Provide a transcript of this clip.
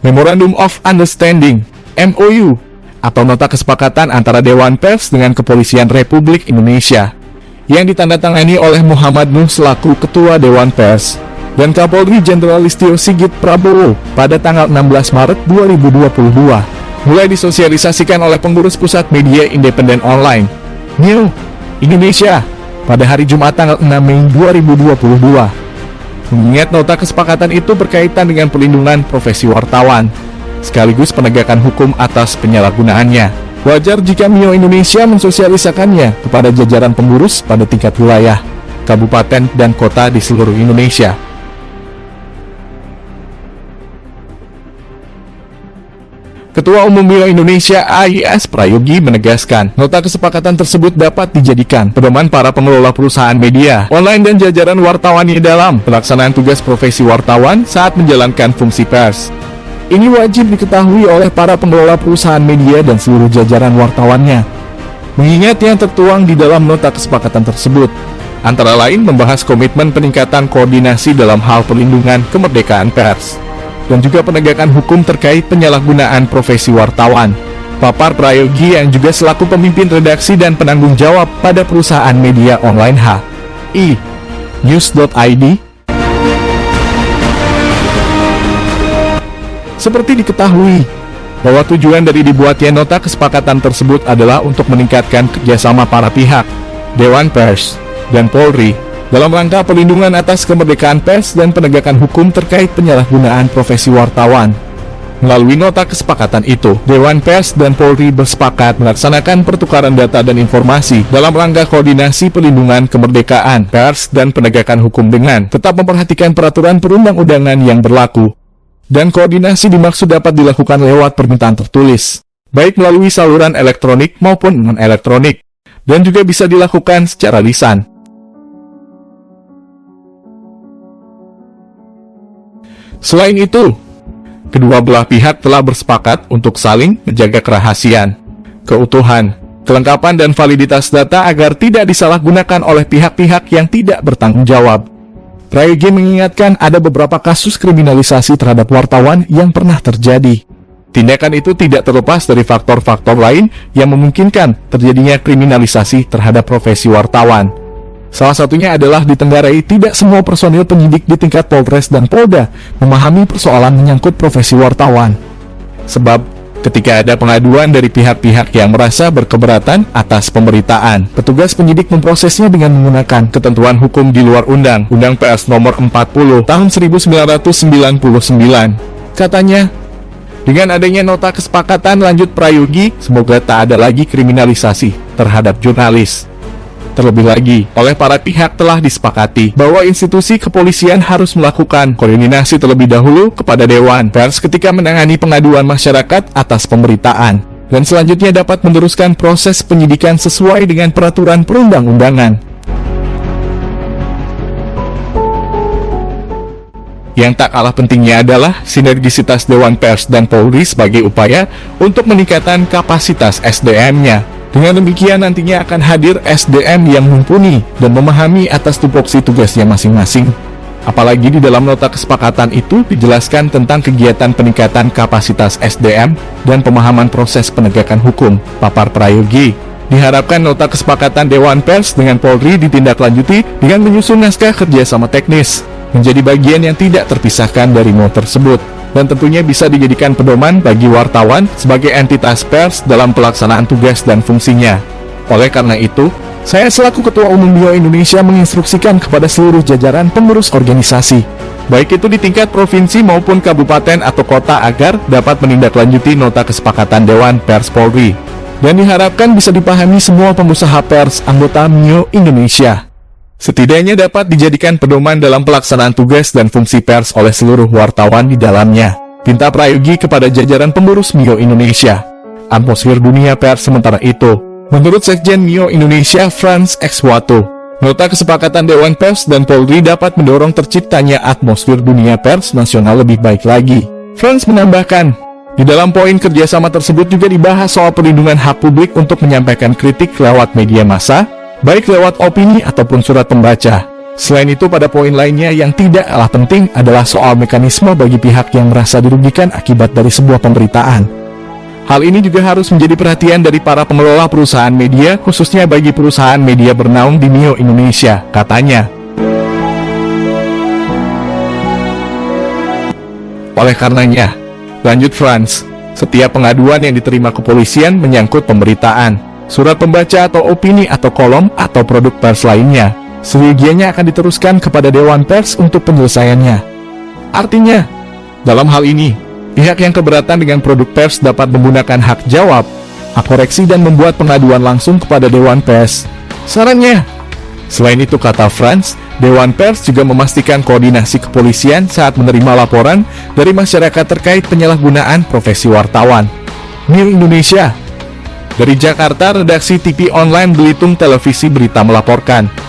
Memorandum of Understanding (MOU) atau Nota Kesepakatan antara Dewan Pers dengan Kepolisian Republik Indonesia yang ditandatangani oleh Muhammad Nuh selaku Ketua Dewan Pers dan Kapolri Jenderal Listio Sigit Prabowo pada tanggal 16 Maret 2022 mulai disosialisasikan oleh pengurus Pusat Media Independen Online NIO Indonesia pada hari Jumat tanggal 6 Mei 2022. Mengingat nota kesepakatan itu berkaitan dengan perlindungan profesi wartawan, sekaligus penegakan hukum atas penyalahgunaannya. Wajar jika NIO Indonesia mensosialisakannya kepada jajaran pengurus pada tingkat wilayah, kabupaten, dan kota di seluruh Indonesia. Ketua Umum NIO Indonesia AIS Prayogi menegaskan, nota kesepakatan tersebut dapat dijadikan pedoman para pengelola perusahaan media online dan jajaran wartawannya dalam pelaksanaan tugas profesi wartawan saat menjalankan fungsi pers. Ini wajib diketahui oleh para pengelola perusahaan media dan seluruh jajaran wartawannya. Mengingat yang tertuang di dalam nota kesepakatan tersebut, antara lain membahas komitmen peningkatan koordinasi dalam hal perlindungan kemerdekaan pers dan juga penegakan hukum terkait penyalahgunaan profesi wartawan. Papar Prayogi yang juga selaku pemimpin redaksi dan penanggung jawab pada perusahaan media online HI News.id. Seperti diketahui, bahwa tujuan dari dibuatnya nota kesepakatan tersebut adalah untuk meningkatkan kerjasama para pihak, Dewan Pers, dan Polri, dalam rangka perlindungan atas kemerdekaan pers dan penegakan hukum terkait penyalahgunaan profesi wartawan. Melalui nota kesepakatan itu, Dewan Pers dan Polri bersepakat melaksanakan pertukaran data dan informasi dalam rangka koordinasi perlindungan kemerdekaan pers dan penegakan hukum dengan tetap memperhatikan peraturan perundang-undangan yang berlaku. Dan koordinasi dimaksud dapat dilakukan lewat permintaan tertulis, baik melalui saluran elektronik maupun non-elektronik, dan juga bisa dilakukan secara lisan. Selain itu, kedua belah pihak telah bersepakat untuk saling menjaga kerahasiaan, keutuhan, kelengkapan dan validitas data agar tidak disalahgunakan oleh pihak-pihak yang tidak bertanggung jawab. Prayogi mengingatkan ada beberapa kasus kriminalisasi terhadap wartawan yang pernah terjadi. Tindakan itu tidak terlepas dari faktor-faktor lain yang memungkinkan terjadinya kriminalisasi terhadap profesi wartawan. Salah satunya adalah ditenggarai tidak semua personil penyidik di tingkat Polres dan Polda memahami persoalan menyangkut profesi wartawan. Sebab, ketika ada pengaduan dari pihak-pihak yang merasa berkeberatan atas pemberitaan, petugas penyidik memprosesnya dengan menggunakan ketentuan hukum di luar Undang-Undang PS Nomor 40 Tahun 1999. Katanya, dengan adanya nota kesepakatan lanjut Prayogi, semoga tak ada lagi kriminalisasi terhadap jurnalis. Terlebih lagi, oleh para pihak telah disepakati bahwa institusi kepolisian harus melakukan koordinasi terlebih dahulu kepada Dewan Pers ketika menangani pengaduan masyarakat atas pemberitaan, dan selanjutnya dapat meneruskan proses penyidikan sesuai dengan peraturan perundang-undangan. Yang tak kalah pentingnya adalah sinergisitas Dewan Pers dan Polri sebagai upaya untuk meningkatkan kapasitas SDM-nya. Dengan demikian nantinya akan hadir SDM yang mumpuni dan memahami atas tupoksi tugasnya masing-masing. Apalagi di dalam nota kesepakatan itu dijelaskan tentang kegiatan peningkatan kapasitas SDM dan pemahaman proses penegakan hukum, papar Prayogi. Diharapkan nota kesepakatan Dewan Pers dengan Polri ditindaklanjuti dengan menyusun naskah kerjasama teknis, menjadi bagian yang tidak terpisahkan dari MOU tersebut, dan tentunya bisa dijadikan pedoman bagi wartawan sebagai entitas pers dalam pelaksanaan tugas dan fungsinya. Oleh karena itu, saya selaku Ketua Umum NIO Indonesia menginstruksikan kepada seluruh jajaran pengurus organisasi, baik itu di tingkat provinsi maupun kabupaten atau kota agar dapat menindaklanjuti nota kesepakatan Dewan Pers Polri, dan diharapkan bisa dipahami semua pengusaha pers anggota NIO Indonesia. Setidaknya dapat dijadikan pedoman dalam pelaksanaan tugas dan fungsi pers oleh seluruh wartawan di dalamnya. Pinta Prayogi kepada jajaran pengurus NIO Indonesia. Atmosfer dunia pers sementara itu, menurut Sekjen NIO Indonesia Frans X Wato, nota kesepakatan Dewan Pers dan Polri dapat mendorong terciptanya atmosfer dunia pers nasional lebih baik lagi. Frans menambahkan, di dalam poin kerjasama tersebut juga dibahas soal perlindungan hak publik untuk menyampaikan kritik lewat media massa, baik lewat opini ataupun surat pembaca. Selain itu, pada poin lainnya yang tidak kalah penting adalah soal mekanisme bagi pihak yang merasa dirugikan akibat dari sebuah pemberitaan. Hal ini juga harus menjadi perhatian dari para pengelola perusahaan media, khususnya bagi perusahaan media bernaung di Mio Indonesia, katanya. Oleh karenanya, lanjut Frans, setiap pengaduan yang diterima kepolisian menyangkut pemberitaan, surat pembaca atau opini atau kolom atau produk pers lainnya, seyogianya akan diteruskan kepada Dewan Pers untuk penyelesaiannya. Artinya, dalam hal ini, pihak yang keberatan dengan produk pers dapat menggunakan hak jawab, hak koreksi dan membuat pengaduan langsung kepada Dewan Pers. Sarannya. Selain itu, kata Frans, Dewan Pers juga memastikan koordinasi kepolisian saat menerima laporan dari masyarakat terkait penyalahgunaan profesi wartawan. Mio Indonesia. Dari Jakarta, redaksi TV online Belitung Televisi Berita melaporkan.